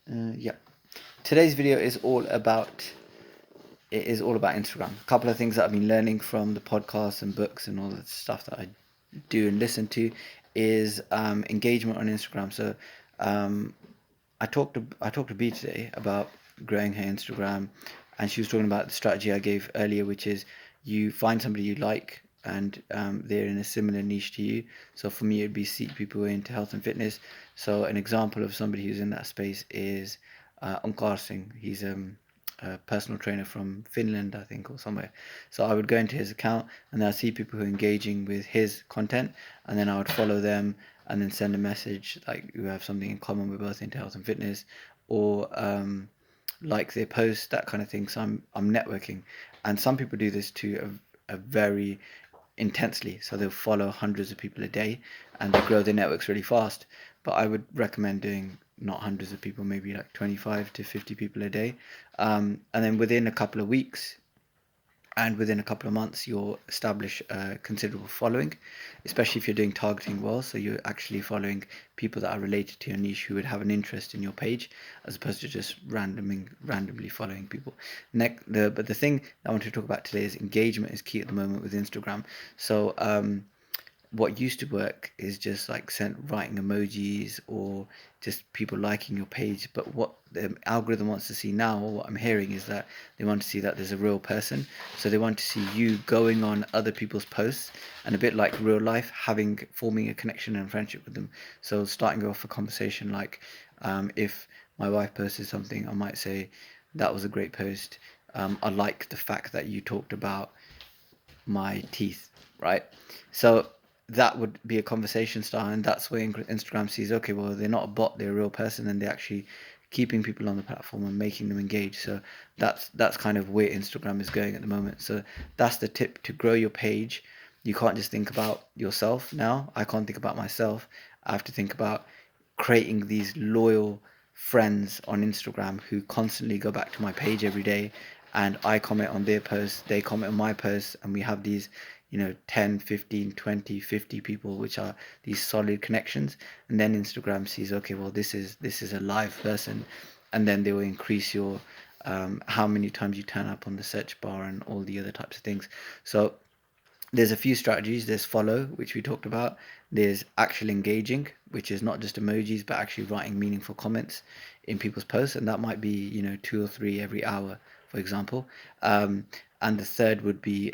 Yeah. Today's video is all about Instagram. A couple of things that I've been learning from the podcasts and books and all the stuff that I do and listen to is engagement on Instagram. So um, I talked to B today about growing her Instagram, and she was talking about the strategy I gave earlier, which is you find somebody you like and they're in a similar niche to you. So for me, it'd be seek people who are into health and fitness. So an example of somebody who's in that space is Onkar Singh. He's a personal trainer from Finland, I think, or somewhere. So I would go into his account and then I see people who are engaging with his content, and then I would follow them and then send a message like you have something in common, we're both into health and fitness, or like their post, that kind of thing. So I'm networking, and some people do this to a very intensely. So they'll follow hundreds of people a day, and they grow their networks really fast. But I would recommend doing not hundreds of people, maybe like 25 to 50 people a day, and then within a couple of weeks and within a couple of months you'll establish a considerable following, especially if you're doing targeting well, so you're actually following people that are related to your niche who would have an interest in your page, as opposed to just randomly following people. But the thing I want to talk about today is engagement is key at the moment with Instagram. So what used to work is just like writing emojis or just people liking your page. But what the algorithm wants to see now, or what I'm hearing, is that they want to see that there's a real person. So they want to see you going on other people's posts, and a bit like real life, forming a connection and friendship with them. So starting off a conversation like, if my wife posted something, I might say, "That was a great post. I like the fact that you talked about my teeth," right? So that would be a conversation style, and that's where Instagram sees, okay, well, they're not a bot, they're a real person, and they're actually keeping people on the platform and making them engage. So that's kind of where Instagram is going at the moment. So that's the tip to grow your page. You can't just think about yourself now. I can't think about myself. I have to think about creating these loyal friends on Instagram who constantly go back to my page every day, and I comment on their posts, they comment on my posts, and we have these 10, 15, 20, 50 people, which are these solid connections. And then Instagram sees, okay, well, this is a live person, and then they will increase your how many times you turn up on the search bar and all the other types of things. So there's a few strategies. There's follow, which we talked about. There's actual engaging, which is not just emojis, but actually writing meaningful comments in people's posts, and that might be two or three every hour, for example. And the third would be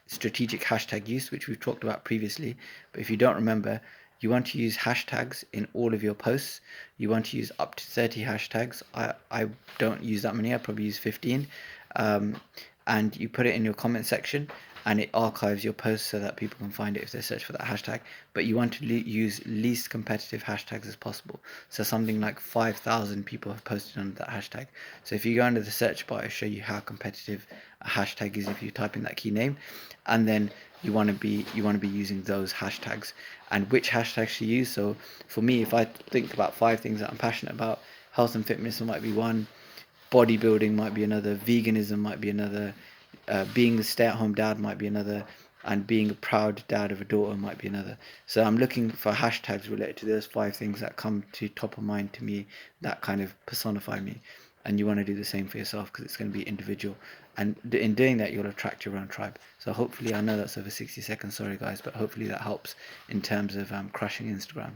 strategic hashtag use, which we've talked about previously. But if you don't remember, you want to use hashtags in all of your posts. You want to use up to 30 hashtags. I don't use that many. I probably use 15. Um, and you put it in your comment section, and it archives your post so that people can find it if they search for that hashtag. But you want to use least competitive hashtags as possible. So something like 5,000 people have posted under that hashtag. So if you go under the search bar, it'll show you how competitive a hashtag is if you type in that key name, and then you want to be using those hashtags, and which hashtags to use. So for me, if I think about 5 things that I'm passionate about, health and fitness might be one, bodybuilding might be another, veganism might be another, being a stay-at-home dad might be another, and being a proud dad of a daughter might be another. So I'm looking for hashtags related to those 5 things that come to top of mind to me, that kind of personify me. And you want to do the same for yourself because it's going to be individual. And in doing that, you'll attract your own tribe. So hopefully, I know that's over 60 seconds, sorry guys, but hopefully that helps in terms of crushing Instagram.